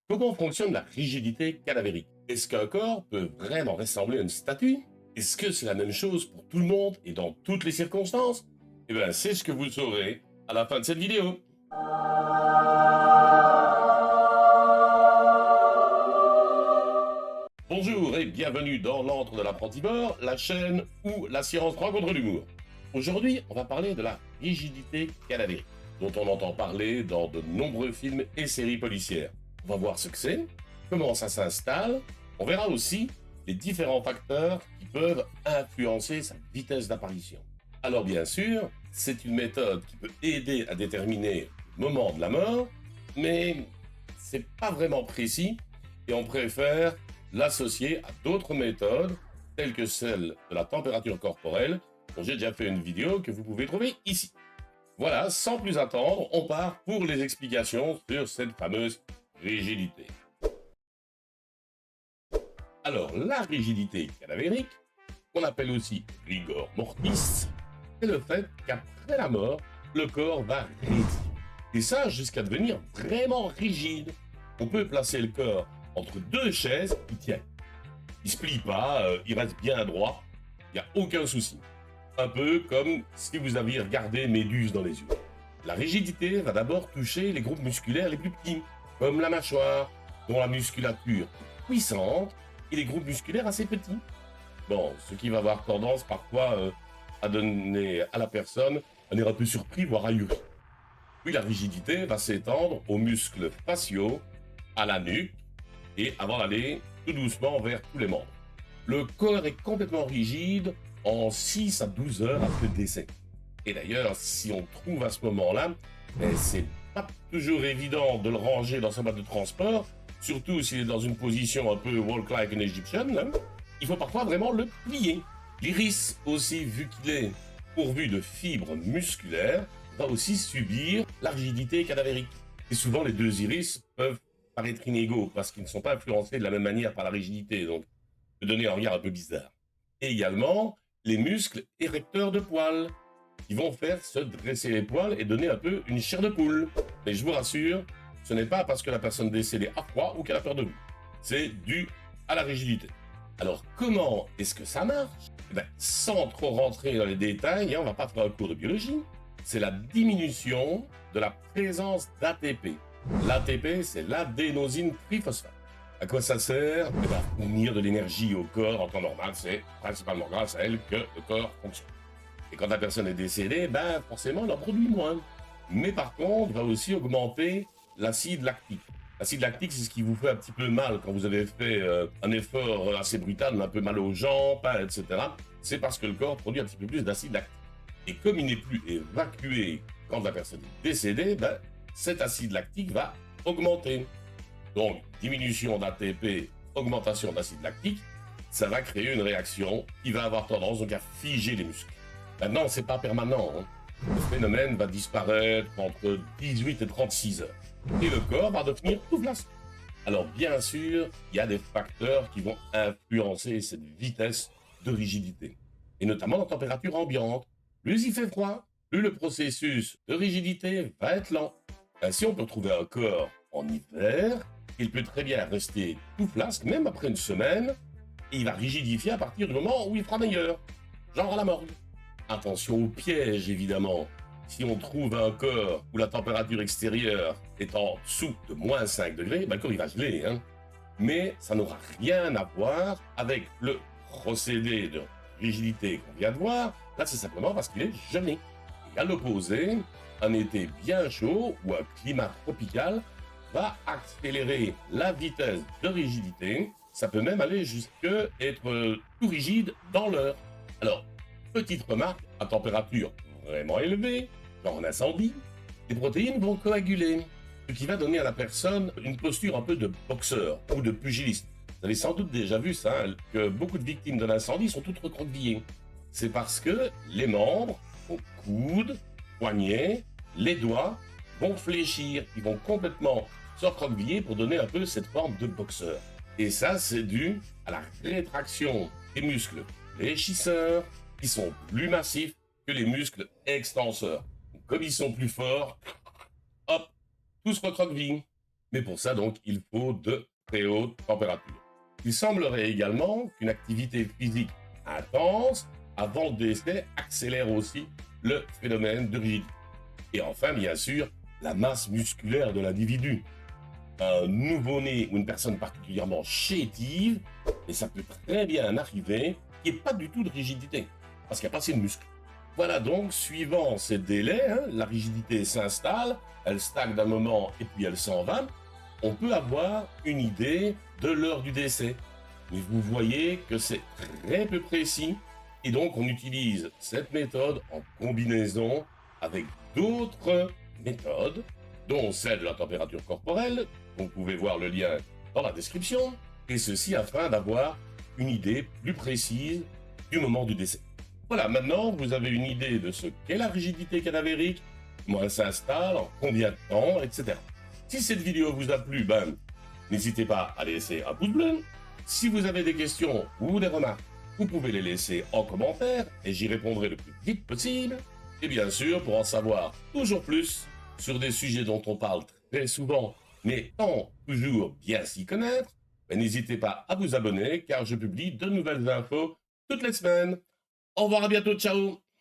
Comment fonctionne la rigidité cadavérique? Est-ce qu'un corps peut vraiment ressembler à une statue? Est-ce que c'est la même chose pour tout le monde et dans toutes les circonstances? Eh bien, c'est ce que vous saurez à la fin de cette vidéo. Bonjour et bienvenue dans l'antre de l'apprentivore, la chaîne où la science rencontre l'humour. Aujourd'hui, on va parler de la rigidité cadavérique, dont on entend parler dans de nombreux films et séries policières. On va voir ce que c'est, comment ça s'installe, on verra aussi les différents facteurs qui peuvent influencer sa vitesse d'apparition. Alors bien sûr, c'est une méthode qui peut aider à déterminer le moment de la mort, mais c'est pas vraiment précis et on préfère l'associer à d'autres méthodes, telles que celle de la température corporelle, dont j'ai déjà fait une vidéo que vous pouvez trouver ici. Voilà, sans plus attendre, on part pour les explications sur cette fameuse rigidité. Alors, la rigidité cadavérique, qu'on appelle aussi rigor mortis, c'est le fait qu'après la mort, le corps va raidir. Et ça jusqu'à devenir vraiment rigide. On peut placer le corps entre deux chaises, il tient. Il se plie pas, il reste bien droit, il n'y a aucun souci. Un peu comme si vous aviez regardé Méduse dans les yeux. La rigidité va d'abord toucher les groupes musculaires les plus petits, comme la mâchoire, dont la musculature est puissante, et les groupes musculaires assez petits. Bon, ce qui va avoir tendance parfois à donner à la personne un air un peu surpris, voire ahuri. Puis la rigidité va s'étendre aux muscles faciaux, à la nuque, et avant d'aller tout doucement vers tous les membres. Le corps est complètement rigide en 6 à 12 heures après le décès. Et d'ailleurs, si on trouve à ce moment-là, c'est pas toujours évident de le ranger dans sa boîte de transport, surtout s'il est dans une position un peu walk like an Egyptian, là. Il faut parfois vraiment le plier. L'iris aussi, vu qu'il est pourvu de fibres musculaires, va aussi subir la rigidité cadavérique. Et souvent, les deux iris peuvent paraître inégaux parce qu'ils ne sont pas influencés de la même manière par la rigidité, donc peut donner un regard un peu bizarre. Et également, les muscles érecteurs de poils, qui vont faire se dresser les poils et donner un peu une chair de poule. Mais je vous rassure, ce n'est pas parce que la personne décédée a froid ou qu'elle a peur de vous. C'est dû à la rigidité. Alors, comment est-ce que ça marche? Sans trop rentrer dans les détails, on ne va pas faire un cours de biologie, c'est la diminution de la présence d'ATP. L'ATP, c'est l'adénosine triphosphate. À quoi ça sert? Fournir de l'énergie au corps en temps normal, c'est principalement grâce à elle que le corps fonctionne. Et quand la personne est décédée, forcément, elle en produit moins. Mais par contre, va aussi augmenter l'acide lactique. L'acide lactique, c'est ce qui vous fait un petit peu mal quand vous avez fait un effort assez brutal, un peu mal aux jambes, etc. C'est parce que le corps produit un petit peu plus d'acide lactique. Et comme il n'est plus évacué quand la personne est décédée, cet acide lactique va augmenter. Donc, diminution d'ATP, augmentation d'acide lactique, ça va créer une réaction qui va avoir tendance donc à figer les muscles. Maintenant, c'est pas permanent. Le phénomène va disparaître entre 18 et 36 heures. Et le corps va devenir tout flasque. Alors, bien sûr, il y a des facteurs qui vont influencer cette vitesse de rigidité. Et notamment la température ambiante. Plus il fait froid, plus le processus de rigidité va être lent. Ainsi, on peut trouver un corps en hiver, il peut très bien rester tout flasque, même après une semaine, et il va rigidifier à partir du moment où il fera meilleur, genre à la morgue. Attention au piège, évidemment. Si on trouve un corps où la température extérieure est en dessous de moins 5 degrés, le corps il va geler. Mais ça n'aura rien à voir avec le procédé de rigidité qu'on vient de voir. Là, c'est simplement parce qu'il est gelé. Et à l'opposé, un été bien chaud ou un climat tropical va accélérer la vitesse de rigidité. Ça peut même aller jusqu'à être tout rigide dans l'heure. Alors, petite remarque, à température vraiment élevée, genre en incendie, les protéines vont coaguler, ce qui va donner à la personne une posture un peu de boxeur ou de pugiliste. Vous avez sans doute déjà vu ça, que beaucoup de victimes de l'incendie sont toutes recroquevillées. C'est parce que les membres, aux coudes, poignets, les doigts, vont fléchir, ils vont complètement se recroqueviller pour donner un peu cette forme de boxeur. Et ça, c'est dû à la rétraction des muscles fléchisseurs, qui sont plus massifs que les muscles extenseurs. Comme ils sont plus forts, hop, tout se recroqueville. Mais pour ça, donc, il faut de très hautes températures. Il semblerait également qu'une activité physique intense avant le décès accélère aussi le phénomène de rigidité. Et enfin, bien sûr, la masse musculaire de l'individu. Un nouveau-né ou une personne particulièrement chétive, et ça peut très bien arriver, qu'il n'y ait pas du tout de rigidité, parce qu'il n'y a pas assez de muscles. Voilà donc, suivant ces délais, la rigidité s'installe, elle stagne d'un moment et puis elle s'en va, on peut avoir une idée de l'heure du décès. Mais vous voyez que c'est très peu précis, et donc on utilise cette méthode en combinaison avec d'autres méthodes, dont celle de la température corporelle. Vous pouvez voir le lien dans la description, et ceci afin d'avoir une idée plus précise du moment du décès. Voilà, maintenant vous avez une idée de ce qu'est la rigidité cadavérique, comment elle s'installe, en combien de temps, etc. Si cette vidéo vous a plu, n'hésitez pas à laisser un pouce bleu. Si vous avez des questions ou des remarques, vous pouvez les laisser en commentaire et j'y répondrai le plus vite possible. Et bien sûr, pour en savoir toujours plus sur des sujets dont on parle très souvent, mais sans toujours bien s'y connaître, n'hésitez pas à vous abonner car je publie de nouvelles infos toutes les semaines. Au revoir, à bientôt, ciao!